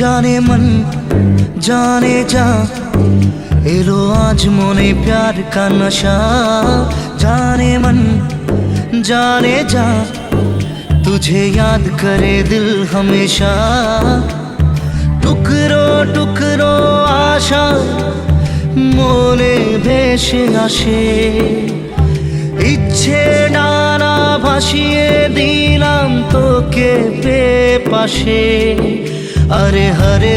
जाने मन जाने जा, एलो आज मोने प्यार का नशा। जाने मन जाने जा, तुझे याद करे दिल हमेशा। टुकरो टुकरो आशा मोने भेসে আসে, ইচ্ছে ডানা ভাসিয়ে দিলাম তোকে পেয়ে পাশে। আরে হরে